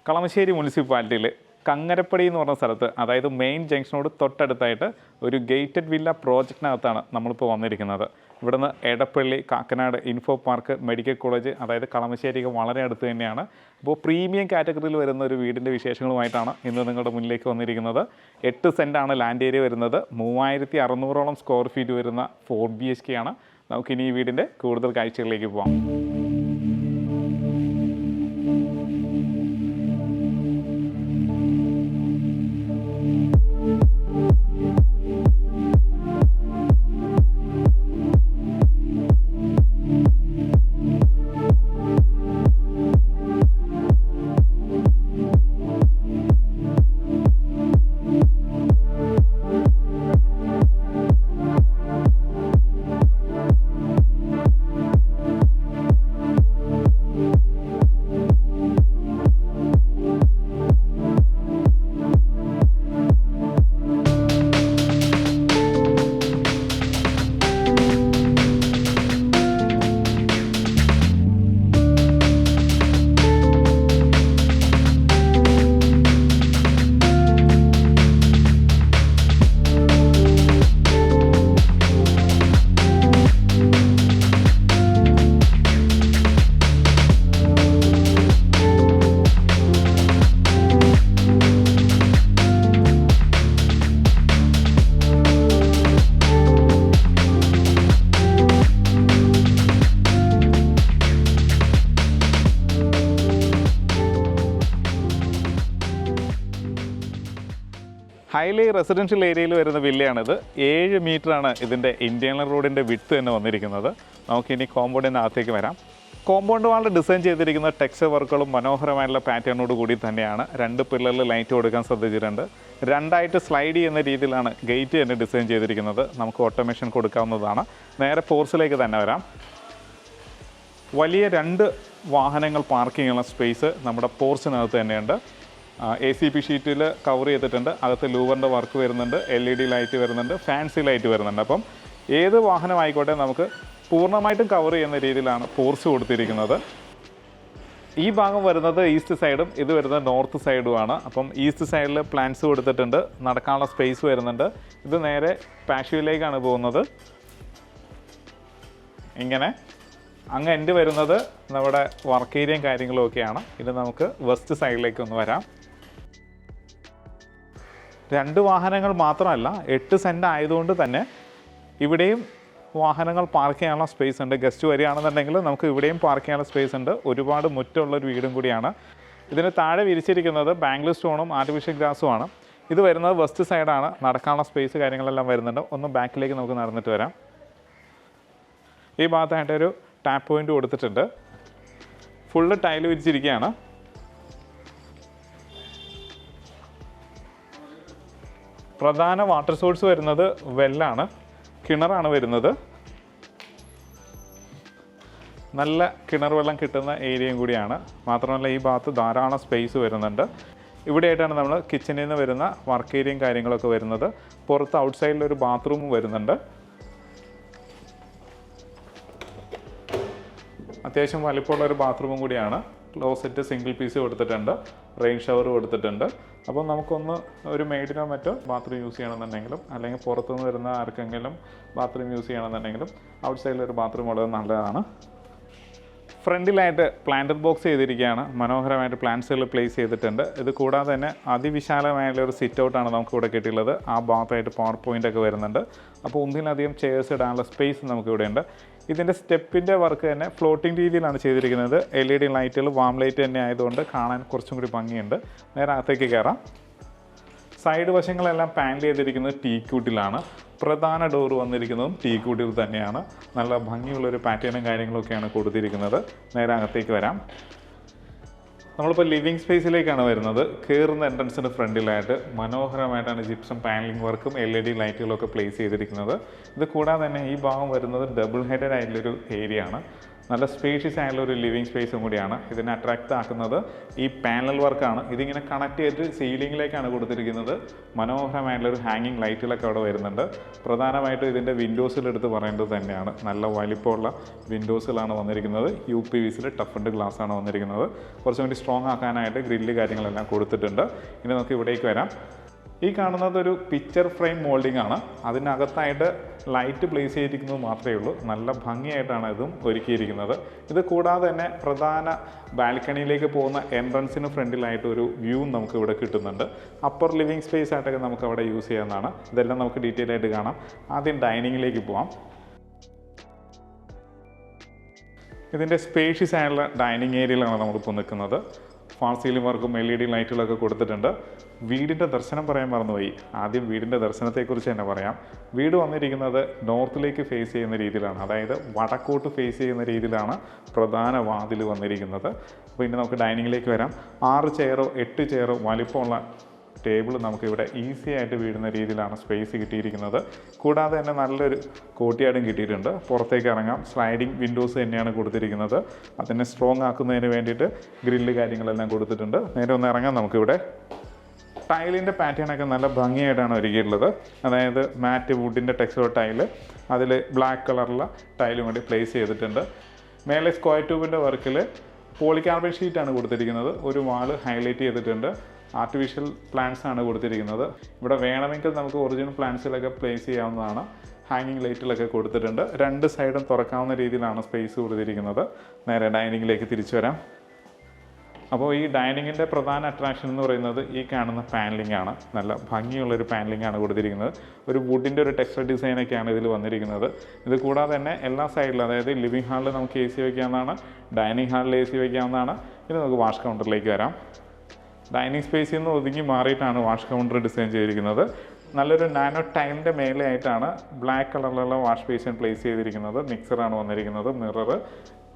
കളമശ്ശേരി മുനിസിപ്പാലിറ്റിയിൽ കങ്ങരപ്പടി എന്ന് പറഞ്ഞ സ്ഥലത്ത്, അതായത് മെയിൻ ജംഗ്ഷനോട് തൊട്ടടുത്തായിട്ട് ഒരു ഗേറ്റഡ് വില്ല പ്രോജക്റ്റിനകത്താണ് നമ്മളിപ്പോൾ വന്നിരിക്കുന്നത്. ഇവിടുന്ന് Edappally, Kakkanad, info park, medical college, അതായത് കളമശ്ശേരിക്ക് വളരെ അടുത്ത് തന്നെയാണ്. അപ്പോൾ പ്രീമിയം കാറ്റഗറിയിൽ വരുന്ന ഒരു വീടിൻ്റെ വിശേഷങ്ങളുമായിട്ടാണ് ഇന്ന് നിങ്ങളുടെ മുന്നിലേക്ക് വന്നിരിക്കുന്നത്. 8 സെൻറ്റാണ് ലാൻഡ് ഏരിയ വരുന്നത്. 3600ഓളം സ്ക്വയർ ഫീറ്റ് വരുന്ന 4 BHK ആണ്. നമുക്കിനി ഈ വീടിൻ്റെ കൂടുതൽ കാഴ്ചകളിലേക്ക് പോകാം. ഹൈലി റെസിഡൻഷ്യൽ ഏരിയയിൽ വരുന്ന വില്ലയാണിത്. 7 മീറ്ററാണ് ഇതിൻ്റെ ഇൻറ്റേർണൽ റോഡിൻ്റെ വിഡ്ത്ത് തന്നെ വന്നിരിക്കുന്നത്. നമുക്കിനി കോമ്പൗണ്ടിനകത്തേക്ക് വരാം. കോമ്പൗണ്ട് വാളിൽ ഡിസൈൻ ചെയ്തിരിക്കുന്ന ടെക്സ്ചർ വർക്കുകളും മനോഹരമായിട്ടുള്ള പാറ്റേണോട് കൂടി തന്നെയാണ്. 2 പില്ലറിൽ ലൈറ്റ് കൊടുക്കാൻ ശ്രദ്ധിച്ചിട്ടുണ്ട്. 2ആയിട്ട് സ്ലൈഡ് ചെയ്യുന്ന രീതിയിലാണ് ഗേറ്റ് തന്നെ ഡിസൈൻ ചെയ്തിരിക്കുന്നത്. നമുക്ക് ഓട്ടോമേഷൻ കൊടുക്കാവുന്നതാണ്. നേരെ പോർച്ചിലേക്ക് തന്നെ വരാം. വലിയ 2 വാഹനങ്ങൾ പാർക്ക് ചെയ്യാനുള്ള സ്പേസ് നമ്മുടെ പോർച്ചിനകത്ത് തന്നെയുണ്ട്. ACP ഷീറ്റിൽ കവർ ചെയ്തിട്ടുണ്ട്. അകത്ത് ലൂവറിൻ്റെ വർക്ക് വരുന്നുണ്ട്, LED ലൈറ്റ് വരുന്നുണ്ട്, ഫാൻസി ലൈറ്റ് വരുന്നുണ്ട്. അപ്പം ഏത് വാഹനമായിക്കോട്ടെ നമുക്ക് പൂർണ്ണമായിട്ടും കവർ ചെയ്യുന്ന രീതിയിലാണ് പോർച്ച് കൊടുത്തിരിക്കുന്നത്. ഈ ഭാഗം വരുന്നത് ഈസ്റ്റ് സൈഡും ഇത് വരുന്നത് നോർത്ത് സൈഡുമാണ്. അപ്പം ഈസ്റ്റ് സൈഡിൽ പ്ലാന്റ്സ് കൊടുത്തിട്ടുണ്ട്, നടക്കാനുള്ള സ്പേസ് വരുന്നുണ്ട്. ഇത് നേരെ പാഷ്യൂയിലേക്കാണ് പോകുന്നത്. ഇങ്ങനെ അങ്ങ് എൻഡ് വരുന്നത് നമ്മുടെ വർക്ക് ഏരിയയും കാര്യങ്ങളും ഒക്കെയാണ്. ഇത് നമുക്ക് വെസ്റ്റ് സൈഡിലേക്ക് ഒന്ന് വരാം. 2 വാഹനങ്ങൾ മാത്രമല്ല, 8 സെൻറ്റ് ആയതുകൊണ്ട് തന്നെ ഇവിടെയും വാഹനങ്ങൾ പാർക്ക് ചെയ്യാനുള്ള സ്പേസ് ഉണ്ട്. ഗസ്റ്റ് വരികയാണെന്നുണ്ടെങ്കിൽ നമുക്ക് ഇവിടെയും പാർക്ക് ചെയ്യാനുള്ള സ്പേസ് ഉണ്ട്. ഒരുപാട് മുറ്റമുള്ളൊരു വീടും കൂടിയാണ്. ഇതിന് താഴെ വിരിച്ചിരിക്കുന്നത് ബാംഗ്ലൂർ സ്റ്റോണും ആർട്ടിഫിഷ്യൽ ഗ്രാസുമാണ്. ഇത് വരുന്നത് വെസ്റ്റ് സൈഡാണ്. നടക്കാനുള്ള സ്പേസ് കാര്യങ്ങളെല്ലാം വരുന്നുണ്ട്. ഒന്ന് ബാക്കിലേക്ക് നമുക്ക് നടന്നിട്ട് വരാം. ഈ ഭാഗത്തായിട്ടൊരു ടാപ്പ് പോയിൻ്റ് കൊടുത്തിട്ടുണ്ട്. ഫുള്ള് ടൈല് വിരിച്ചിരിക്കുകയാണ്. പ്രധാന വാട്ടർ സോഴ്സ് വരുന്നത് വെല്ലാണ്, കിണറാണ് വരുന്നത്. നല്ല കിണർ വെള്ളം കിട്ടുന്ന ഏരിയയും കൂടിയാണ്. മാത്രമല്ല ഈ ഭാഗത്ത് ധാരാളം സ്പേസ് വരുന്നുണ്ട്. ഇവിടെയായിട്ടാണ് നമ്മൾ കിച്ചണിൽ നിന്ന് വരുന്ന വർക്ക് ഏരിയയും കാര്യങ്ങളൊക്കെ വരുന്നത്. പുറത്ത് ഔട്ട്സൈഡിലൊരു ബാത്റൂമും വരുന്നുണ്ട്. അത്യാവശ്യം വലിപ്പമുള്ളൊരു ബാത്റൂമും കൂടിയാണ്. ക്ലോസറ്റ് സിംഗിൾ പീസ് കൊടുത്തിട്ടുണ്ട്, റെയിൻ ഷവർ കൊടുത്തിട്ടുണ്ട്. അപ്പോൾ നമുക്കൊന്ന് ഒരു മെയ്ഡിനോ മറ്റോ ബാത്റൂം യൂസ് ചെയ്യണമെന്നുണ്ടെങ്കിലും, അല്ലെങ്കിൽ പുറത്തുനിന്ന് വരുന്ന ആർക്കെങ്കിലും ബാത്റൂം യൂസ് ചെയ്യണമെന്നുണ്ടെങ്കിലും ഔട്ട് സൈഡിലൊരു ബാത്റൂം ഉള്ളത് നല്ലതാണ്. ഫ്രണ്ടിലായിട്ട് പ്ലാന്റഡ് ബോക്സ് ചെയ്തിരിക്കുകയാണ്. മനോഹരമായിട്ട് പ്ലാന്റ്സുകൾ പ്ലേസ് ചെയ്തിട്ടുണ്ട്. ഇത് കൂടാതെ തന്നെ അതിവിശാലമായുള്ള ഒരു സിറ്റ് ഔട്ടാണ് നമുക്കിവിടെ കിട്ടിയുള്ളത്. ആ ഭാഗത്തായിട്ട് പവർ പോയിൻ്റ് ഒക്കെ വരുന്നുണ്ട്. അപ്പോൾ ഒന്നിലധികം ചെയർസ് ഇടാനുള്ള സ്പേസ് നമുക്കിവിടെ ഉണ്ട്. ഇതിൻ്റെ സ്റ്റെപ്പിൻ്റെ വർക്ക് തന്നെ ഫ്ലോട്ടിംഗ് രീതിയിലാണ് ചെയ്തിരിക്കുന്നത്. LED ലൈറ്റുകൾ വാം ലൈറ്റ് തന്നെ ആയതുകൊണ്ട് കാണാൻ കുറച്ചും കൂടി ഭംഗിയുണ്ട്. നേരെ അകത്തേക്ക് കയറാം. സൈഡ് വശങ്ങളെല്ലാം പാനൽ ചെയ്തിരിക്കുന്നത് ടീക്കൂട്ടിലാണ്. പ്രധാന ഡോർ വന്നിരിക്കുന്നതും ടീക്കൂട്ടിൽ തന്നെയാണ്. നല്ല ഭംഗിയുള്ളൊരു പാറ്റേണും കാര്യങ്ങളൊക്കെയാണ് കൊടുത്തിരിക്കുന്നത്. നേരെ അകത്തേക്ക് വരാം. നമ്മളിപ്പോൾ ലിവിങ് സ്പേസിലേക്കാണ് വരുന്നത്. കയറുന്ന എൻട്രൻസിൻ്റെ ഫ്രണ്ടിലായിട്ട് മനോഹരമായിട്ടാണ് ജിപ്സം പാനലിംഗ് വർക്കും LED ലൈറ്റുകളൊക്കെ പ്ലേസ് ചെയ്തിരിക്കുന്നത്. ഇത് കൂടാതെ തന്നെ ഈ ഭാഗം വരുന്നത് ഡബിൾ ഹെഡഡ് ആയിട്ടുള്ളൊരു ഏരിയ ആണ്. നല്ല സ്പേഷ്യസ് ആയിട്ടുള്ള ഒരു ലിവിങ് സ്പേസും കൂടിയാണ്. ഇതിനെ അട്രാക്റ്റ് ആക്കുന്നത് ഈ പാനൽ വർക്കാണ്. ഇതിങ്ങനെ കണക്ട് ചെയ്തിട്ട് സീലിംഗിലേക്കാണ് കൊടുത്തിരിക്കുന്നത്. മനോഹരമായിട്ടുള്ളൊരു ഹാങ്ങിങ് ലൈറ്റുകളൊക്കെ അവിടെ വരുന്നുണ്ട്. പ്രധാനമായിട്ടും ഇതിൻ്റെ വിൻഡോസിലെടുത്ത് പറയേണ്ടത് തന്നെയാണ്. നല്ല വലിപ്പമുള്ള വിൻഡോസുകളാണ് വന്നിരിക്കുന്നത്. UPVCയിൽ ടഫൻഡ് ഗ്ലാസ് ആണ് വന്നിരിക്കുന്നത്. കുറച്ചും കൂടി സ്ട്രോങ് ആക്കാനായിട്ട് ഗ്രില്ല് കാര്യങ്ങളെല്ലാം കൊടുത്തിട്ടുണ്ട്. ഇനി നമുക്ക് ഇവിടേക്ക് വരാം. ഈ കാണുന്നത് ഒരു പിക്ചർ ഫ്രെയിം മോൾഡിംഗ് ആണ്. അതിനകത്തായിട്ട് ലൈറ്റ് പ്ലേസ് ചെയ്തിരിക്കുന്നത് മാത്രമേ ഉള്ളൂ. നല്ല ഭംഗിയായിട്ടാണ് ഇതും ഒരുക്കിയിരിക്കുന്നത്. ഇത് കൂടാതെ തന്നെ പ്രധാന ബാൽക്കണിയിലേക്ക് പോകുന്ന എൻട്രൻസിന് ഫ്രണ്ടിലായിട്ട് ഒരു വ്യൂ നമുക്ക് ഇവിടെ കിട്ടുന്നുണ്ട്. അപ്പർ ലിവിങ് സ്പേസ് ആയിട്ടൊക്കെ നമുക്ക് അവിടെ യൂസ് ചെയ്യാവുന്നതാണ്. ഇതെല്ലാം നമുക്ക് ഡീറ്റെയിൽ ആയിട്ട് കാണാം. ആദ്യം ഡൈനിങ്ങിലേക്ക് പോവാം. ഇതിൻ്റെ സ്പേഷ്യസ് ആയിട്ടുള്ള ഡൈനിങ് ഏരിയയിലാണ് നമ്മളിപ്പോൾ നിൽക്കുന്നത്. ഫാൾ സീലിംഗ് വർക്കും LED ലൈറ്റുകളൊക്കെ കൊടുത്തിട്ടുണ്ട്. വീടിൻ്റെ ദർശനം പറയാൻ മറന്നുപോയി. ആദ്യം വീടിൻ്റെ ദർശനത്തെക്കുറിച്ച് തന്നെ പറയാം. വീട് വന്നിരിക്കുന്നത് നോർത്തിലേക്ക് ഫേസ് ചെയ്യുന്ന രീതിയിലാണ്, അതായത് വടക്കോട്ട് ഫേസ് ചെയ്യുന്ന രീതിയിലാണ് പ്രധാന വാതിൽ വന്നിരിക്കുന്നത്. അപ്പോൾ ഇനി നമുക്ക് ഡൈനിങ്ങിലേക്ക് വരാം. 6 ചെയറോ 8 ചെയറോ വലിപ്പമുള്ള ടേബിൾ നമുക്കിവിടെ ഈസി ആയിട്ട് വീഴുന്ന രീതിയിലാണ് സ്പേസ് കിട്ടിയിരിക്കുന്നത്. കൂടാതെ തന്നെ നല്ലൊരു കോട്ടിയാടും കിട്ടിയിട്ടുണ്ട്. പുറത്തേക്ക് ഇറങ്ങാം. സ്ലൈഡിങ് വിൻഡോസ് തന്നെയാണ് കൊടുത്തിരിക്കുന്നത്. അതിനെ സ്ട്രോങ് ആക്കുന്നതിന് വേണ്ടിയിട്ട് ഗ്രില്ല് കാര്യങ്ങളെല്ലാം കൊടുത്തിട്ടുണ്ട്. നേരെ ഒന്ന് ഇറങ്ങാം നമുക്കിവിടെ. ടൈലിൻ്റെ പാറ്റേണൊക്കെ നല്ല ഭംഗിയായിട്ടാണ് ഒരുക്കിയിട്ടുള്ളത്. അതായത് മാറ്റ് വുഡിൻ്റെ ടെക്സ്ചർ ടൈല്, അതിൽ ബ്ലാക്ക് കളറുള്ള ടൈലും കൂടി പ്ലേസ് ചെയ്തിട്ടുണ്ട്. മേലെ സ്ക്വയർ ട്യൂബിൻ്റെ വർക്കിൽ പോളികാർബൺ ഷീറ്റാണ് കൊടുത്തിരിക്കുന്നത്. ഒരു വാള് ഹൈലൈറ്റ് ചെയ്തിട്ടുണ്ട്. ആർട്ടിഫിഷ്യൽ പ്ലാന്റ്സ് ആണ് കൊടുത്തിരിക്കുന്നത്. ഇവിടെ വേണമെങ്കിൽ നമുക്ക് ഒറിജിനൽ പ്ലാന്റ്സിലൊക്കെ പ്ലേസ് ചെയ്യാവുന്നതാണ്. ഹാങ്ങിങ് ലൈറ്റിലൊക്കെ കൊടുത്തിട്ടുണ്ട്. 2 സൈഡും തുറക്കാവുന്ന രീതിയിലാണ് സ്പേസ് കൊടുത്തിരിക്കുന്നത്. നേരെ ഡൈനിങ്ങിലേക്ക് തിരിച്ചു വരാം. അപ്പോൾ ഈ ഡൈനിങ്ങിൻ്റെ പ്രധാന അട്രാക്ഷൻ എന്ന് പറയുന്നത് ഈ കാണുന്ന പാനലിംഗ് ആണ്. നല്ല ഭംഗിയുള്ളൊരു പാനലിംഗ് ആണ് കൊടുത്തിരിക്കുന്നത്. ഒരു വുഡിൻ്റെ ഒരു ടെക്സ്ചർ ഡിസൈനൊക്കെയാണ് ഇതിൽ വന്നിരിക്കുന്നത്. ഇത് കൂടാതെ തന്നെ എല്ലാ സൈഡിലും, അതായത് ലിവിങ് ഹാളിൽ നമുക്ക് AC വയ്ക്കാവുന്നതാണ്, ഡൈനിങ് ഹാളിൽ AC വയ്ക്കാവുന്നതാണ്. ഇനി നമുക്ക് വാഷ് കൗണ്ടറിലേക്ക് വരാം. ഡൈനിങ് സ്പേസിൽ നിന്ന് ഒതുങ്ങി മാറിയിട്ടാണ് വാഷ് കൗണ്ടർ ഡിസൈൻ ചെയ്തിരിക്കുന്നത്. നല്ലൊരു നാനോ ടൈലിൻ്റെ മേലെയായിട്ടാണ് ബ്ലാക്ക് കളറിലുള്ള വാഷ് ബേസിൻ പ്ലേസ് ചെയ്തിരിക്കുന്നത്. മിക്സറാണ് വന്നിരിക്കുന്നത്. മിറർ,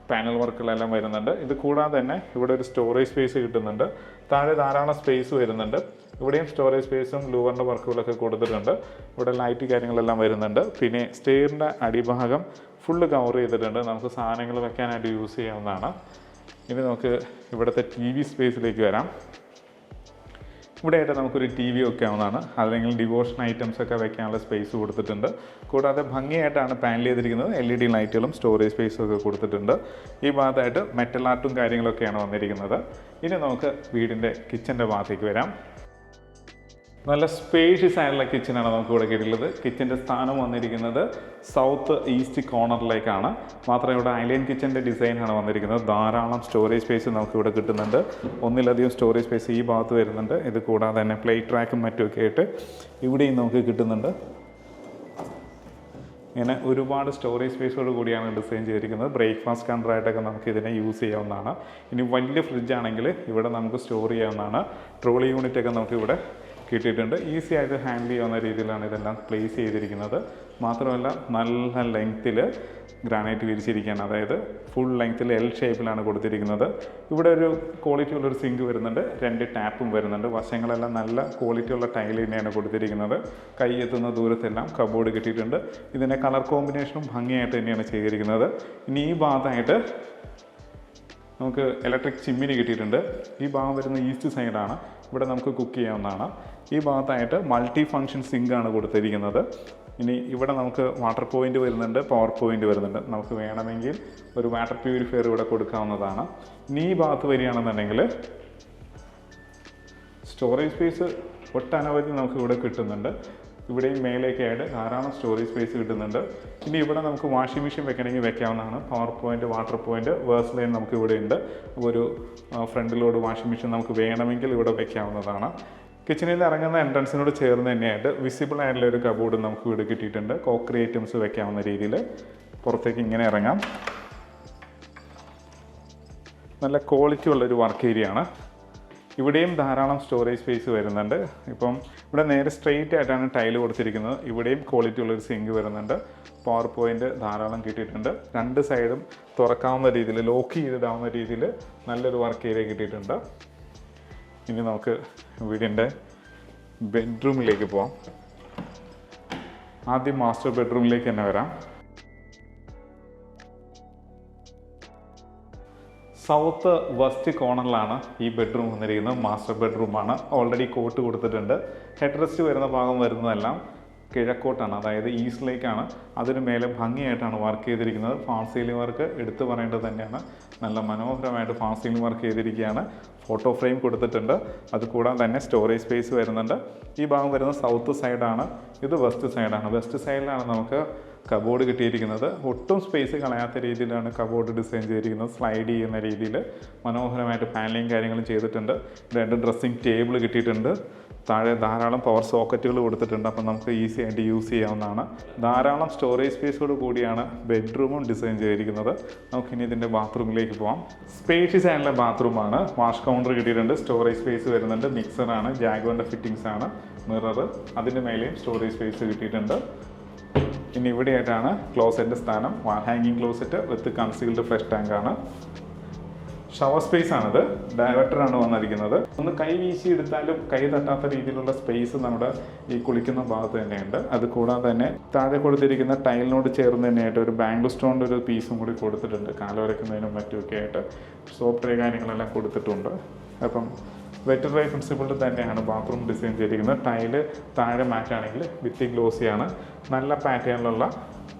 പാനൽ വർക്കുകളെല്ലാം വരുന്നുണ്ട്. ഇത് കൂടാതെ തന്നെ ഇവിടെ ഒരു സ്റ്റോറേജ് സ്പേസ് കിട്ടുന്നുണ്ട്. താഴെ ധാരാളം സ്പേസ് വരുന്നുണ്ട്. ഇവിടെയും സ്റ്റോറേജ് സ്പേസും ലൂവറിൻ്റെ വർക്കുകളൊക്കെ കൊടുത്തിട്ടുണ്ട്. ഇവിടെ ലൈറ്റ് കാര്യങ്ങളെല്ലാം വരുന്നുണ്ട്. പിന്നെ സ്റ്റെയറിൻ്റെ അടിഭാഗം ഫുള്ള് കവർ ചെയ്തിട്ടുണ്ട്. നമുക്ക് സാധനങ്ങൾ വെക്കാനായിട്ട് യൂസ് ചെയ്യാവുന്നതാണ്. ഇനി നമുക്ക് ഇവിടുത്തെ TV സ്പേസിലേക്ക് വരാം. ഇവിടെയായിട്ട് നമുക്കൊരു TV വെക്കാവുന്നതാണ്. അല്ലെങ്കിൽ ഡിവോഷൻ ഐറ്റംസ് ഒക്കെ വെക്കാനുള്ള സ്പേസ് കൊടുത്തിട്ടുണ്ട്. കൂടാതെ ഭംഗിയായിട്ടാണ് പാനൽ ചെയ്തിരിക്കുന്നത്. LED ലൈറ്റുകളും സ്റ്റോറേജ് സ്പേസും ഒക്കെ കൊടുത്തിട്ടുണ്ട്. ഈ ഭാഗത്തായിട്ട് മെറ്റൽ ആർട്ടും കാര്യങ്ങളൊക്കെയാണ് വന്നിരിക്കുന്നത്. ഇനി നമുക്ക് വീടിൻ്റെ കിച്ചൻ്റെ ഭാഗത്തേക്ക് വരാം. നല്ല സ്പേഷ്യസ് ആയിട്ടുള്ള കിച്ചനാണ് നമുക്ക് ഇവിടെ കിട്ടിയിട്ടുള്ളത്. കിച്ചൻ്റെ സ്ഥാനം വന്നിരിക്കുന്നത് സൗത്ത് ഈസ്റ്റ് കോർണറിലേക്കാണ്. മാത്രമേ ഇവിടെ ഐലൻഡ് കിച്ചൻ്റെ ഡിസൈനാണ് വന്നിരിക്കുന്നത്. ധാരാളം സ്റ്റോറേജ് സ്പേസ് നമുക്ക് ഇവിടെ കിട്ടുന്നുണ്ട്. ഒന്നിലധികം സ്റ്റോറേജ് സ്പേസ് ഈ ഭാഗത്ത് വരുന്നുണ്ട്. ഇത് കൂടാതെ തന്നെ പ്ലേറ്റ് റാക്കും മറ്റുമൊക്കെ ആയിട്ട് ഇവിടെയും നമുക്ക് കിട്ടുന്നുണ്ട്. ഇങ്ങനെ ഒരുപാട് സ്റ്റോറേജ് സ്പേസോട് കൂടിയാണ് ഡിസൈൻ ചെയ്തിരിക്കുന്നത്. ബ്രേക്ക്ഫാസ്റ്റ് കൗണ്ടറായിട്ടൊക്കെ നമുക്ക് ഇതിനെ യൂസ് ചെയ്യാവുന്നതാണ്. ഇനി വലിയ ഫ്രിഡ്ജാണെങ്കിൽ ഇവിടെ നമുക്ക് സ്റ്റോർ ചെയ്യാവുന്നതാണ്. ട്രോളി യൂണിറ്റൊക്കെ നമുക്ക് ഇവിടെ കിട്ടിയിട്ടുണ്ട്. ഈസി ആയിട്ട് ഹാൻഡിൽ ചെയ്യാവുന്ന രീതിയിലാണ് ഇതെല്ലാം പ്ലേസ് ചെയ്തിരിക്കുന്നത്. മാത്രമല്ല നല്ല ലെങ്ത്തിൽ ഗ്രാനൈറ്റ് വിരിച്ചിരിക്കുകയാണ്. അതായത് ഫുൾ ലെങ്ത്തിൽ L ഷേപ്പിലാണ് കൊടുത്തിരിക്കുന്നത്. ഇവിടെ ഒരു ക്വാളിറ്റി ഉള്ളൊരു സിങ്ക് വരുന്നുണ്ട്. 2 ടാപ്പും വരുന്നുണ്ട്. വശങ്ങളെല്ലാം നല്ല ക്വാളിറ്റി ഉള്ള ടൈൽ തന്നെയാണ് കൊടുത്തിരിക്കുന്നത്. കൈ എത്തുന്ന ദൂരത്തെല്ലാം കബോർഡ് കിട്ടിയിട്ടുണ്ട്. ഇതിൻ്റെ കളർ കോമ്പിനേഷനും ഭംഗിയായിട്ട് തന്നെയാണ് ചെയ്തിരിക്കുന്നത്. ഇനി ഈ ഭാഗത്തായിട്ട് നമുക്ക് ഇലക്ട്രിക് ചിമ്മിനി കിട്ടിയിട്ടുണ്ട്. ഈ ഭാഗം വരുന്ന ഈസ്റ്റ് സൈഡാണ്. ഇവിടെ നമുക്ക് കുക്ക് ചെയ്യാവുന്നതാണ്. ഈ ഭാഗത്തായിട്ട് മൾട്ടി ഫങ്ഷൻ സിങ്കാണ് കൊടുത്തിരിക്കുന്നത്. ഇനി ഇവിടെ നമുക്ക് വാട്ടർ പോയിൻ്റ് വരുന്നുണ്ട്, പവർ പോയിൻ്റ് വരുന്നുണ്ട്. നമുക്ക് വേണമെങ്കിൽ ഒരു വാട്ടർ പ്യൂരിഫയർ ഇവിടെ കൊടുക്കാവുന്നതാണ്. ഇനി ഈ ഭാഗത്ത് വരികയാണെന്നുണ്ടെങ്കിൽ സ്റ്റോറേജ് സ്പേസ് ഒട്ടനവധി നമുക്ക് ഇവിടെ കിട്ടുന്നുണ്ട്. ഇവിടെയും മേലേക്കായിട്ട് ധാരാളം സ്റ്റോറേജ് സ്പേസ് കിട്ടുന്നുണ്ട്. ഇനി ഇവിടെ നമുക്ക് വാഷിംഗ് മെഷീൻ വെക്കണമെങ്കിൽ വെക്കാവുന്നതാണ്. പവർ പോയിൻ്റ്, വാട്ടർ പോയിൻ്റ്, വേഴ്സ് ലൈൻ നമുക്ക് ഇവിടെ ഉണ്ട്. ഒരു ഫ്രണ്ടിലോട് വാഷിംഗ് മെഷീൻ നമുക്ക് വേണമെങ്കിൽ ഇവിടെ വെക്കാവുന്നതാണ്. കിച്ചണിൽ ഇറങ്ങുന്ന എൻട്രൻസിനോട് ചേർന്ന് തന്നെയായിട്ട് വിസിബിൾ ആയിട്ടുള്ള ഒരു കബോർഡ് നമുക്ക് ഇവിടെ കിട്ടിയിട്ടുണ്ട്. കോക്കറി ഐറ്റംസ് വെക്കാവുന്ന രീതിയിൽ പുറത്തേക്ക് ഇങ്ങനെ ഇറങ്ങാം. നല്ല ക്വാളിറ്റി ഉള്ളൊരു വർക്ക് ഏരിയ ആണ്. ഇവിടെയും ധാരാളം സ്റ്റോറേജ് സ്പേസ് വരുന്നുണ്ട്. ഇപ്പം ഇവിടെ നേരെ സ്ട്രെയിറ്റ് ആയിട്ടാണ് ടൈല് കൊടുത്തിരിക്കുന്നത്. ഇവിടെയും ക്വാളിറ്റി ഉള്ളൊരു സിങ്ക് വരുന്നുണ്ട്. പവർ പോയിൻ്റ് ധാരാളം കിട്ടിയിട്ടുണ്ട്. 2 സൈഡും തുറക്കാവുന്ന രീതിയിൽ, ലോക്ക് ചെയ്തിടാവുന്ന രീതിയിൽ നല്ലൊരു വർക്ക് ഏരിയ കിട്ടിയിട്ടുണ്ട്. ഇനി നമുക്ക് വീടിൻ്റെ ബെഡ്റൂമിലേക്ക് പോവാം. ആദ്യം മാസ്റ്റർ ബെഡ്റൂമിലേക്ക് തന്നെ വരാം. സൗത്ത് വെസ്റ്റ് കോർണറിലാണ് ഈ ബെഡ്റൂം വന്നിരിക്കുന്നത്. മാസ്റ്റർ ബെഡ്റൂമാണ്. ഓൾറെഡി കോട്ട് കൊടുത്തിട്ടുണ്ട്. ഹെഡ് റെസ്റ്റ് വരുന്ന ഭാഗം വരുന്നതെല്ലാം കിഴക്കോട്ടാണ്, അതായത് ഈസ്റ്റിലേക്കാണ്. അതിന് മേലെ ഭംഗിയായിട്ടാണ് വർക്ക് ചെയ്തിരിക്കുന്നത്. ഫാൾ സീലിംഗ് വർക്ക് എടുത്തു പറയേണ്ടത് തന്നെയാണ്. നല്ല മനോഹരമായിട്ട് ഫാൾ സീലിംഗ് വർക്ക് ചെയ്തിരിക്കുകയാണ്. ഫോട്ടോ ഫ്രെയിം കൊടുത്തിട്ടുണ്ട്. അതുകൂടാതെ തന്നെ സ്റ്റോറേജ് സ്പേസ് വരുന്നുണ്ട്. ഈ ഭാഗം വരുന്നത് സൗത്ത് സൈഡാണ്, ഇത് വെസ്റ്റ് സൈഡാണ്. വെസ്റ്റ് സൈഡിലാണ് നമുക്ക് കബോർഡ് കിട്ടിയിരിക്കുന്നത്. ഒട്ടും സ്പേസ് കളയാത്ത രീതിയിലാണ് കബോർഡ് ഡിസൈൻ ചെയ്തിരിക്കുന്നത്. സ്ലൈഡ് ചെയ്യുന്ന രീതിയിൽ മനോഹരമായിട്ട് പാനലിങ് കാര്യങ്ങളും ചെയ്തിട്ടുണ്ട്. 2 ഡ്രസ്സിംഗ് ടേബിൾ കിട്ടിയിട്ടുണ്ട്. താഴെ ധാരാളം പവർ സോക്കറ്റുകൾ കൊടുത്തിട്ടുണ്ട്. അപ്പം നമുക്ക് ഈസി ആയിട്ട് യൂസ് ചെയ്യാവുന്നതാണ്. ധാരാളം സ്റ്റോറേജ് സ്പേസോട് കൂടിയാണ് ബെഡ്റൂമും ഡിസൈൻ ചെയ്തിരിക്കുന്നത്. നമുക്കിനി ഇതിൻ്റെ ബാത്റൂമിലേക്ക് പോകാം. സ്പേഷ്യസ് ആയിട്ടുള്ള ബാത്റൂമാണ്. വാഷ് കൗണ്ടർ കിട്ടിയിട്ടുണ്ട്. സ്റ്റോറേജ് സ്പേസ് വരുന്നുണ്ട്. മിക്സറാണ്. ജാഗ്വാറിൻ്റെ ഫിറ്റിങ്സ് ആണ്. മിറർ, അതിൻ്റെ മേലെയും സ്റ്റോറേജ് സ്പേസ് കിട്ടിയിട്ടുണ്ട്. ഇനി ഇവിടെയായിട്ടാണ് ക്ലോസറ്റിൻ്റെ സ്ഥാനം. വാൾ ഹാങ്ങിങ് ക്ലോസറ്റ് വിത്ത് കൺസീൽഡ് ഫ്ലഷ് ടാങ്കാണ്. ഷവർ സ്പേസ് ആണിത്. ഡയറക്ടറാണ് വന്നിരിക്കുന്നത്. ഒന്ന് കൈ വീശി എടുത്താലും കൈ തട്ടാത്ത രീതിയിലുള്ള സ്പേസ് നമ്മുടെ ഈ കുളിക്കുന്ന ഭാഗത്ത് തന്നെയുണ്ട്. അത് കൂടാതെ തന്നെ താഴെ കൊടുത്തിരിക്കുന്ന ടൈലിനോട് ചേർന്ന് തന്നെയായിട്ട് ഒരു ബാംഗ്ലൂർ സ്റ്റോണിൻ്റെ ഒരു പീസും കൂടി കൊടുത്തിട്ടുണ്ട്. കാലുരയ്ക്കുന്നതിനും മറ്റുമൊക്കെ ആയിട്ട് സോപ്പ് ട്രേ കാര്യങ്ങളെല്ലാം കൊടുത്തിട്ടുണ്ട്. അപ്പം വെറ്റ് ഡ്രൈ പ്രിൻസിപ്പിളിൽ തന്നെയാണ് ബാത്റൂം ഡിസൈൻ ചെയ്തിരിക്കുന്നത്. ടൈല് താഴെ മാറ്റാണെങ്കിൽ ഭിത്തി ഗ്ലോസിയാണ്. നല്ല പാറ്റേണിലുള്ള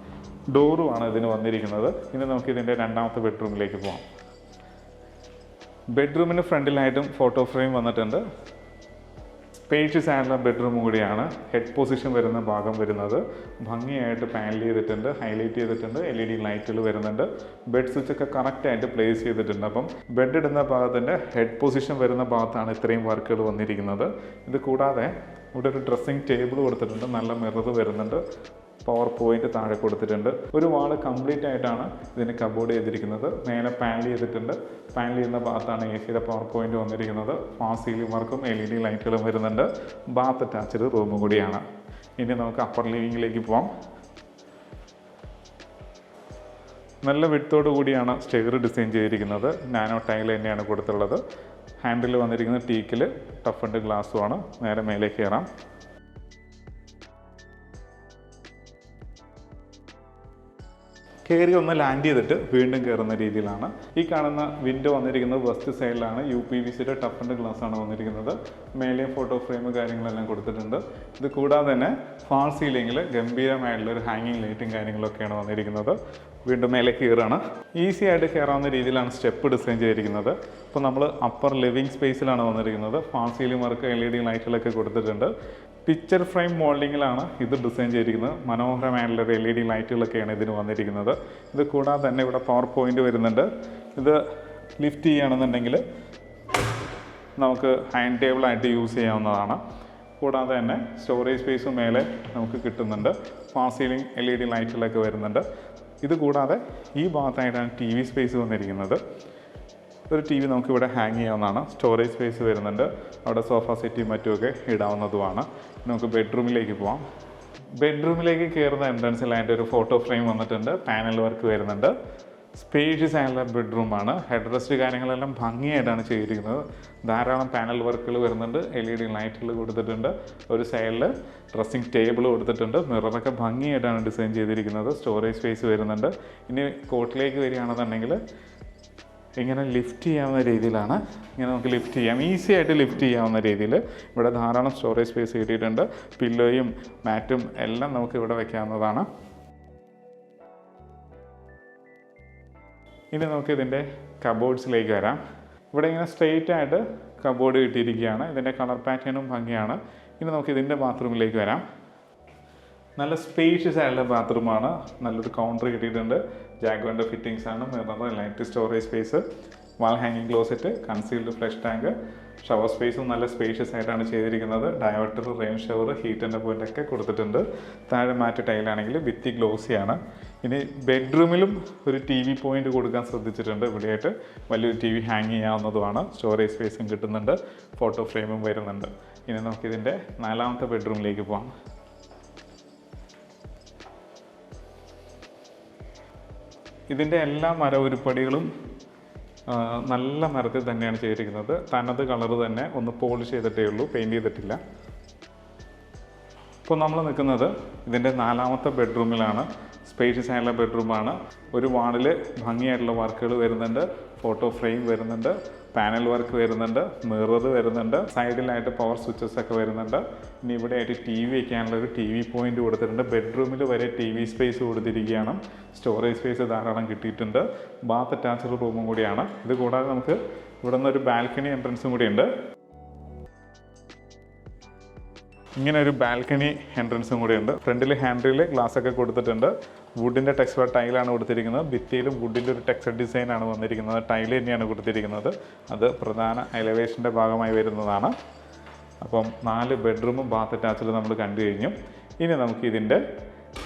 ഡോറുമാണ് ഇതിന് വന്നിരിക്കുന്നത്. ഇനി നമുക്ക് ഇതിൻ്റെ രണ്ടാമത്തെ ബെഡ്റൂമിലേക്ക് പോകാം. ബെഡ്റൂമിന് ഫ്രണ്ടിലായിട്ടും ഫോട്ടോ ഫ്രെയിം വന്നിട്ടുണ്ട്. സ്പേഷ്യസ് ആയിട്ടുള്ള ബെഡ്റൂം കൂടിയാണ്. ഹെഡ് പൊസിഷൻ വരുന്ന ഭാഗം വരുന്നത് ഭംഗിയായിട്ട് പാനൽ ചെയ്തിട്ടുണ്ട്, ഹൈലൈറ്റ് ചെയ്തിട്ടുണ്ട്. LED ലൈറ്റുകൾ വരുന്നുണ്ട്. ബെഡ് സ്വിച്ചൊക്കെ കറക്റ്റായിട്ട് പ്ലേസ് ചെയ്തിട്ടുണ്ട്. അപ്പം ബെഡ് ഇടുന്ന ഭാഗത്തിൻ്റെ ഹെഡ് പൊസിഷൻ വരുന്ന ഭാഗത്താണ് ഇത്രയും വർക്കുകൾ വന്നിരിക്കുന്നത്. ഇത് കൂടാതെ ഇവിടെ ഒരു ഡ്രസ്സിംഗ് ടേബിൾ കൊടുത്തിട്ടുണ്ട്. നല്ല മിറർ വരുന്നുണ്ട്. പവർ പോയിന്റ് താഴെ കൊടുത്തിട്ടുണ്ട്. ഒരു വാള് കംപ്ലീറ്റ് ആയിട്ടാണ് ഇതിന് കബോർഡ് ചെയ്തിരിക്കുന്നത്. മേലെ പാനൽ ചെയ്തിട്ടുണ്ട്. പാനൽ ചെയ്യുന്ന ഭാഗത്താണ് AC പവർ പോയിന്റ് വന്നിരിക്കുന്നത്. ഫാൾ സീലിംഗ് വർക്കും LED ലൈറ്റുകളും വരുന്നുണ്ട്. ബാത്ത് അറ്റാച്ച്ഡ് റൂമും കൂടിയാണ്. ഇനി നമുക്ക് അപ്പർ ലിവിങ്ങിലേക്ക് പോകാം. നല്ല വിഡ്ത്തോടു കൂടിയാണ് സ്റ്റെയർ ഡിസൈൻ ചെയ്തിരിക്കുന്നത്. നാനോ ടൈൽ തന്നെയാണ് കൊടുത്തുള്ളത്. ഹാൻഡിൽ വന്നിരിക്കുന്നത് ടീക്കിൽ ടഫൻഡ് ഗ്ലാസ്സുമാണ്. നേരെ മേലേക്ക് കയറാം. കയറി ഒന്ന് ലാൻഡ് ചെയ്തിട്ട് വീണ്ടും കയറുന്ന രീതിയിലാണ്. ഈ കാണുന്ന വിൻഡോ വന്നിരിക്കുന്നത് വെസ്റ്റ് സൈഡിലാണ്. UPVCയുടെ ടഫൻഡ് ഗ്ലാസ് ആണ് വന്നിരിക്കുന്നത്. മേലെ ഫോട്ടോ ഫ്രെയിം കാര്യങ്ങളെല്ലാം കൊടുത്തിട്ടുണ്ട്. ഇത് കൂടാതെ തന്നെ ഫാൾ സീലിംഗിൽ ഗംഭീരമായിട്ടുള്ള ഒരു ഹാങ്ങിങ് ലൈറ്റും കാര്യങ്ങളൊക്കെയാണ് വന്നിരിക്കുന്നത്. വീണ്ടും മേലെ കയറാണ്. ഈസി ആയിട്ട് കയറാവുന്ന രീതിയിലാണ് സ്റ്റെപ്പ് ഡിസൈൻ ചെയ്തിരിക്കുന്നത്. ഇപ്പോൾ നമ്മൾ അപ്പർ ലിവിങ് സ്പേസിലാണ് വന്നിരിക്കുന്നത്. ഫാൾ സീലിംഗ് വർക്ക് LED ലൈറ്റുകളൊക്കെ കൊടുത്തിട്ടുണ്ട്. പിക്ചർ ഫ്രെയിം മോൾഡിങ്ങിലാണ് ഇത് ഡിസൈൻ ചെയ്തിരിക്കുന്നത്. മനോഹരമായിട്ടുള്ള LED ലൈറ്റുകളൊക്കെയാണ് ഇതിന് വന്നിരിക്കുന്നത്. ഇത് കൂടാതെ തന്നെ ഇവിടെ പവർ പോയിന്റ് വരുന്നുണ്ട്. ഇത് ലിഫ്റ്റ് ചെയ്യുകയാണെന്നുണ്ടെങ്കിൽ നമുക്ക് ഹാൻഡ് ടേബിളായിട്ട് യൂസ് ചെയ്യാവുന്നതാണ്. കൂടാതെ തന്നെ സ്റ്റോറേജ് സ്പേസും മേലെ നമുക്ക് കിട്ടുന്നുണ്ട്. ഫാൾ സീലിംഗ് LED ലൈറ്റുകളൊക്കെ വരുന്നുണ്ട്. ഇത് കൂടാതെ ഈ ഭാഗത്തായിട്ടാണ് TV സ്പേസ് വന്നിരിക്കുന്നത്. ഒരു TV നമുക്കിവിടെ ഹാങ് ചെയ്യാവുന്നതാണ്. സ്റ്റോറേജ് സ്പേസ് വരുന്നുണ്ട്. അവിടെ സോഫ സെറ്റും മറ്റുമൊക്കെ ഇടാവുന്നതുമാണ്. നമുക്ക് ബെഡ്റൂമിലേക്ക് പോകാം. ബെഡ്റൂമിലേക്ക് കയറുന്ന എൻട്രൻസിലായിട്ട് ഒരു ഫോട്ടോ ഫ്രെയിം വന്നിട്ടുണ്ട്. പാനൽ വർക്ക് വരുന്നുണ്ട്. സ്പേഷ്യസ് ആയിട്ടുള്ള ബെഡ്റൂമാണ്. ഹെഡ് റെസ്റ്റ് കാര്യങ്ങളെല്ലാം ഭംഗിയായിട്ടാണ് ചെയ്തിരിക്കുന്നത്. ധാരാളം പാനൽ വർക്കുകൾ വരുന്നുണ്ട്. LED ലൈറ്റുകൾ കൊടുത്തിട്ടുണ്ട്. ഒരു സൈഡിൽ ഡ്രസ്സിംഗ് ടേബിൾ കൊടുത്തിട്ടുണ്ട്. മിററൊക്കെ ഭംഗിയായിട്ടാണ് ഡിസൈൻ ചെയ്തിരിക്കുന്നത്. സ്റ്റോറേജ് സ്പേസ് വരുന്നുണ്ട്. ഇനി കോട്ടിലേക്ക് വരികയാണെന്നുണ്ടെങ്കിൽ ഇങ്ങനെ ലിഫ്റ്റ് ചെയ്യാവുന്ന രീതിയിലാണ്. ഇങ്ങനെ നമുക്ക് ലിഫ്റ്റ് ചെയ്യാം. ഈസി ആയിട്ട് ലിഫ്റ്റ് ചെയ്യാവുന്ന രീതിയിൽ ഇവിടെ ധാരാളം സ്റ്റോറേജ് സ്പേസ് കിട്ടിയിട്ടുണ്ട്. പില്ലോയും മാറ്റും എല്ലാം നമുക്ക് ഇവിടെ വയ്ക്കാവുന്നതാണ്. ഇനി നമുക്ക് ഇതിൻ്റെ കബോർഡ്സിലേക്ക് വരാം. ഇവിടെ ഇങ്ങനെ സ്ട്രെയിറ്റ് ആയിട്ട് കബോർഡ് കിട്ടിയിരിക്കുകയാണ്. ഇതിൻ്റെ കളർ പാറ്റേണും ഭംഗിയാണ്. ഇനി നമുക്ക് ഇതിൻ്റെ ബാത്റൂമിലേക്ക് വരാം. നല്ല സ്പേഷ്യസ് ആയിട്ടുള്ള ബാത്റൂമാണ്. നല്ലൊരു കൗണ്ടർ കിട്ടിയിട്ടുണ്ട്. ജാഗ്വാറിൻ്റെ ഫിറ്റിങ്സ് ആണ്. Mirror, light, storage space, wall ഹാങ്ങിങ് closet, concealed flush tank, shower സ്പേസും നല്ല സ്പേഷ്യസ് ആയിട്ടാണ് ചെയ്തിരിക്കുന്നത്. ഡയവർട്ടർ, റെയിൻ ഷവർ, ഹീറ്ററിൻ്റെ പോയിൻ്റൊക്കെ കൊടുത്തിട്ടുണ്ട്. താഴെ മാറ്റ് ടൈലാണെങ്കിൽ ഭിത്തി ഗ്ലോസിയാണ്. ഇനി ബെഡ്റൂമിലും ഒരു TV പോയിൻ്റ് കൊടുക്കാൻ ശ്രദ്ധിച്ചിട്ടുണ്ട്. ഇവിടെയായിട്ട് വലിയൊരു TV ഹാങ് ചെയ്യാവുന്നതുമാണ്. സ്റ്റോറേജ് സ്പേസും കിട്ടുന്നുണ്ട്. ഫോട്ടോ ഫ്രെയിമും വരുന്നുണ്ട്. ഇനി നമുക്കിതിൻ്റെ 4ാമത്തെ ബെഡ്റൂമിലേക്ക് പോകാം. ഇതിൻ്റെ എല്ലാ മര ഉരുപ്പടികളും നല്ല മരത്തിൽ തന്നെയാണ് ചെയ്തിരിക്കുന്നത്. തനത് കളർ തന്നെ, ഒന്ന് പോളിഷ് ചെയ്തിട്ടേ ഉള്ളൂ, പെയിൻറ്റ് ചെയ്തിട്ടില്ല. ഇപ്പോൾ നമ്മൾ നിൽക്കുന്നത് ഇതിൻ്റെ 4ാമത്തെ ബെഡ്റൂമിലാണ്. സ്പേഷ്യസ് ആയിട്ടുള്ള ബെഡ്റൂമാണ്. ഒരു വാളിൽ ഭംഗിയായിട്ടുള്ള വർക്കുകൾ വരുന്നുണ്ട്. ഫോട്ടോ ഫ്രെയിം വരുന്നുണ്ട്, പാനൽ വർക്ക് വരുന്നുണ്ട്, മിറർ വരുന്നുണ്ട്, സൈഡിലായിട്ട് പവർ സ്വിച്ചസ് ഒക്കെ വരുന്നുണ്ട്. ഇനി ഇവിടെ ആയിട്ട് ടി വി വയ്ക്കാനുള്ള ഒരു ടി വി പോയിന്റ് കൊടുത്തിട്ടുണ്ട്. ബെഡ്റൂമിൽ വരെ ടി വി സ്പേസ് കൊടുത്തിരിക്കുകയാണ്. സ്റ്റോറേജ് സ്പേസ് ധാരാളം കിട്ടിയിട്ടുണ്ട്. ബാത്ത് അറ്റാച്ച്ഡ് റൂമും കൂടിയാണ്. ഇത് കൂടാതെ നമുക്ക് ഇവിടെ നിന്ന് ഒരു ബാൽക്കണി എൻട്രൻസും കൂടിയുണ്ട്. ഇങ്ങനെ ഒരു ബാൽക്കണി എൻട്രൻസും കൂടെ ഉണ്ട്. ഫ്രണ്ടിൽ ഹാൻഡിൽ ഗ്ലാസ് ഒക്കെ കൊടുത്തിട്ടുണ്ട്. വുഡിൻ്റെ ടെക്സ്ചർ ടൈലാണ് കൊടുത്തിരിക്കുന്നത്. ഭിത്തിയിലും വുഡിൻ്റെ ഒരു ടെക്സ്ചർ ഡിസൈനാണ് വന്നിരിക്കുന്നത്. ടൈൽ തന്നെയാണ് കൊടുത്തിരിക്കുന്നത്. അത് പ്രധാന എലവേഷൻ്റെ ഭാഗമായി വരുന്നതാണ്. അപ്പം 4 ബെഡ്റൂമും ബാത്ത് അറ്റാച്ച്ഡ് നമ്മൾ കണ്ടു കഴിഞ്ഞു. ഇനി നമുക്ക് ഇതിൻ്റെ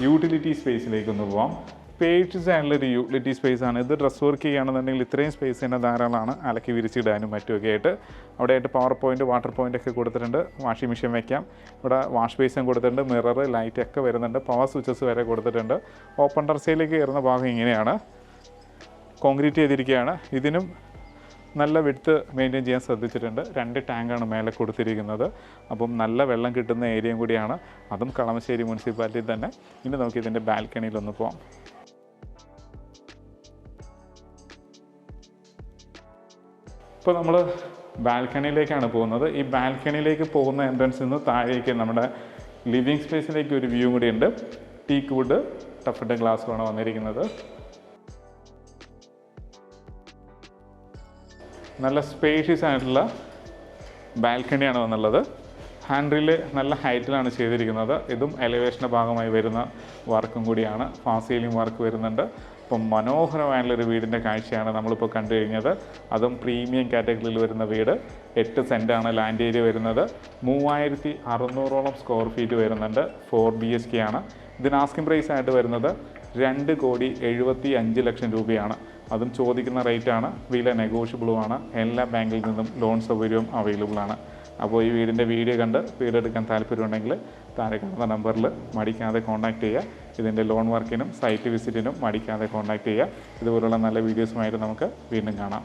യൂട്ടിലിറ്റി സ്പേസിലേക്കൊന്ന് പോവാം. സ്പേഷ്യസ് ആയിട്ടുള്ളൊരു യൂട്ടിലിറ്റി സ്പേസാണ് ഇത്. ഡ്രസ് വർക്ക് ചെയ്യുകയാണെന്നുണ്ടെങ്കിൽ ഇത്രയും സ്പേസ് തന്നെ ധാരാളമാണ് അലക്കി വിരിച്ചിടാനും മറ്റുമൊക്കെ ആയിട്ട്. അവിടെയായിട്ട് പവർ പോയിൻറ്റ്, വാട്ടർ പോയിൻ്റ് ഒക്കെ കൊടുത്തിട്ടുണ്ട്. വാഷിംഗ് മെഷീൻ വയ്ക്കാം. ഇവിടെ വാഷ് ബേസും കൊടുത്തിട്ടുണ്ട്. മിറർ, ലൈറ്റ് ഒക്കെ വരുന്നുണ്ട്. പവർ സ്വിച്ചസ് വരെ കൊടുത്തിട്ടുണ്ട്. ഓപ്പൺ ടെറസിലേക്ക് കയറുന്ന ഭാഗം ഇങ്ങനെയാണ്. കോൺക്രീറ്റ് ചെയ്തിരിക്കുകയാണ്. ഇതിനും നല്ല വിഡ്ത്ത് മെയിൻറ്റെയിൻ ചെയ്യാൻ ശ്രദ്ധിച്ചിട്ടുണ്ട്. 2 ടാങ്കാണ് മേലെ കൊടുത്തിരിക്കുന്നത്. അപ്പം നല്ല വെള്ളം കിട്ടുന്ന ഏരിയയും കൂടിയാണ്. അതും കളമശ്ശേരി മുനിസിപ്പാലിറ്റിയിൽ തന്നെ. ഇനി നമുക്ക് ഇതിൻ്റെ ബാൽക്കണിയിലൊന്ന് പോകാം. ഇപ്പോൾ നമ്മൾ ബാൽക്കണിയിലേക്കാണ് പോകുന്നത്. ഈ ബാൽക്കണിയിലേക്ക് പോകുന്ന എൻട്രൻസിൽ നിന്ന് താഴേക്ക് നമ്മുടെ ലിവിങ് സ്പേസിലേക്ക് ഒരു വ്യൂ കൂടിയുണ്ട്. ടീക്ക് വുഡ് ടഫഡ് ഗ്ലാസ്സുമാണ് വന്നിരിക്കുന്നത്. നല്ല സ്പേഷ്യസ് ആയിട്ടുള്ള ബാൽക്കണിയാണ് വന്നുള്ളത്. ഹാൻഡിൽ നല്ല ഹൈറ്റിലാണ് ചെയ്തിരിക്കുന്നത്. ഇതും എലിവേഷൻ്റെ ഭാഗമായി വരുന്ന വർക്കും കൂടിയാണ്. ഫാസ്റ്റ് സീലിംഗ് വർക്ക് വരുന്നുണ്ട്. അപ്പം മനോഹരമായിട്ടുള്ളൊരു വീടിൻ്റെ കാഴ്ചയാണ് നമ്മളിപ്പോൾ കണ്ടു കഴിഞ്ഞത്. അതും പ്രീമിയം കാറ്റഗറിയിൽ വരുന്ന വീട്. 8 സെൻറ്റാണ് ലാൻഡ് ഏരിയ വരുന്നത്. 3600ഓളം സ്ക്വയർ ഫീറ്റ് വരുന്നുണ്ട്. 4 BHK ആണ്. ഇതിന് ആസ്കിംഗ് പ്രൈസ് ആയിട്ട് വരുന്നത് 2,75,00,000 രൂപയാണ്. അതും ചോദിക്കുന്ന റേറ്റാണ്. വില നെഗോഷ്യബിളുമാണ്. എല്ലാ ബാങ്കിൽ നിന്നും ലോൺ സൗകര്യവും അവൈലബിൾ ആണ്. അപ്പോൾ ഈ വീടിൻ്റെ വീഡിയോ കണ്ട് വീടെടുക്കാൻ താല്പര്യമുണ്ടെങ്കിൽ താഴെ കാണുന്ന നമ്പറിൽ മടിക്കാതെ കോൺടാക്റ്റ് ചെയ്യുക. ഇതിൻ്റെ ലോൺ വർക്കിനും സൈറ്റ് വിസിറ്റിനും മടിക്കാതെ കോൺടാക്റ്റ് ചെയ്യുക. ഇതുപോലുള്ള നല്ല വീഡിയോസുമായിട്ട് നമുക്ക് വീണ്ടും കാണാം.